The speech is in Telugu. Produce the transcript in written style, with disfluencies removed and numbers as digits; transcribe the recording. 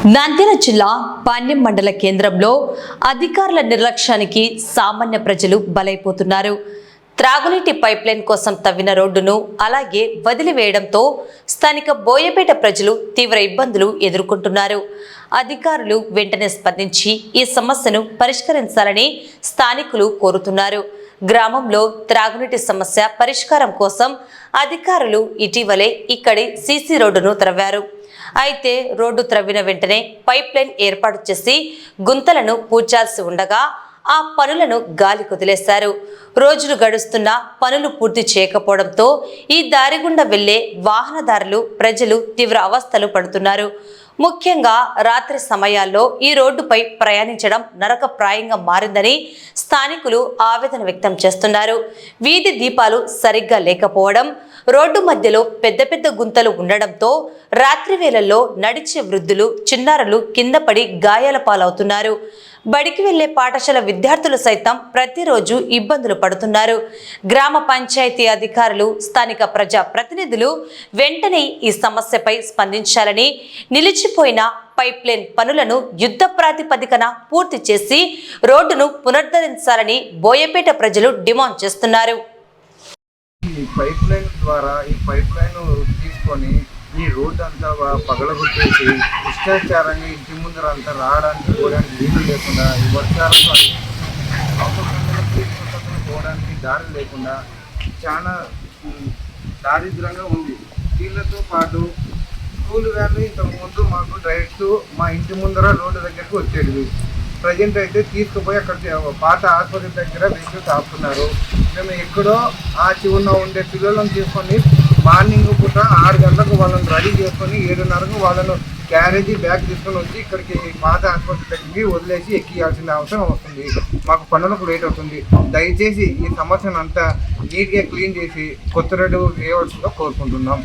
నంద్యాల జిల్లా పాణ్యం మండల కేంద్రంలో అధికారుల నిర్లక్ష్యానికి సామాన్య ప్రజలు బలైపోతున్నారు. త్రాగునీటి పైప్లైన్ కోసం తవ్విన రోడ్డును అలాగే వదిలివేయడంతో స్థానిక బోయపేట ప్రజలు తీవ్ర ఇబ్బందులు ఎదుర్కొంటున్నారు. అధికారులు వెంటనే స్పందించి ఈ సమస్యను పరిష్కరించాలని స్థానికులు కోరుతున్నారు. గ్రామంలో త్రాగునీటి సమస్య పరిష్కారం కోసం అధికారులు ఇటీవలే ఇక్కడి సీసీ రోడ్డును త్రవ్వారు. అయితే రోడ్డు త్రవ్విన వెంటనే పైప్ లైన్ ఏర్పాటు చేసి గుంతలను పూడ్చాల్సి ఉండగా ఆ పనులను గాలి కొదిలేశారు. రోజులు గడుస్తున్నా పనులు పూర్తి చేయకపోవడంతో ఈ దారి గుండా వెళ్లే వాహనదారులు ప్రజలు తీవ్ర అవస్థలు పడుతున్నారు. ముఖ్యంగా రాత్రి సమయాల్లో ఈ రోడ్డుపై ప్రయాణించడం నరకప్రాయంగా మారిందని స్థానికులు ఆవేదన వ్యక్తం చేస్తున్నారు. వీధి దీపాలు సరిగ్గా లేకపోవడం, రోడ్డు మధ్యలో పెద్ద పెద్ద గుంతలు ఉండడంతో రాత్రి వేళల్లో నడిచే వృద్ధులు చిన్నారులు కింద పడి గాయాల పాలవుతున్నారు. బడికి వెళ్లే పాఠశాల విద్యార్థులు సైతం ప్రతిరోజు ఇబ్బందులు పడుతున్నారు. గ్రామ పంచాయతీ అధికారులు స్థానిక ప్రజా ప్రతినిధులు వెంటనే ఈ సమస్యపై స్పందించాలని, నిలిచిపోయిన పైప్ లైన్ పనులను యుద్ధ ప్రాతిపదికన పూర్తి చేసి రోడ్డును పునరుద్ధరించాలని బోయపేట ప్రజలు డిమాండ్ చేస్తున్నారు. ఈ పైప్ లైన్ ద్వారా ఈ పైప్ లైన్ తీసుకొని ఈ రోడ్డు అంతా పగలగొట్టేసి ఇష్టాచారంగా ఇంటి ముందర అంతా రావడానికి పోవడానికి వీలు లేకుండా, ఈ వర్షాలకు పోవడానికి దారి లేకుండా చాలా దారిద్రంగా ఉంది. వీళ్ళతో పాటు స్కూల్ వ్యాన్లు ఇంతకుముందు మాకు డైరెక్ట్ మా ఇంటి ముందర రోడ్డు దగ్గరికి వచ్చేటివి. ప్రజెంట్ అయితే తీసుకుపోయి అక్కడ పాత ఆసుపత్రి దగ్గర వెహికల్స్ ఆపుతున్నారు. మేము ఎక్కడో ఆ చివరిన ఉండే పిల్లలను తీసుకొని మార్నింగ్ పూట 6 గంటలకు వాళ్ళని రెడీ చేసుకొని 7:30కు వాళ్ళను క్యారేజీ బ్యాగ్ తీసుకొని వచ్చి ఇక్కడికి పాత ఆసుపత్రి దగ్గరికి వదిలేసి ఎక్కియాల్సిన అవసరం వస్తుంది. మాకు పనులకు లేట్ అవుతుంది. దయచేసి ఈ సమస్యను అంతా నీట్గా క్లీన్ చేసి కొత్త రోడ్డు వేయవలసిందిగా కోరుకుంటున్నాం.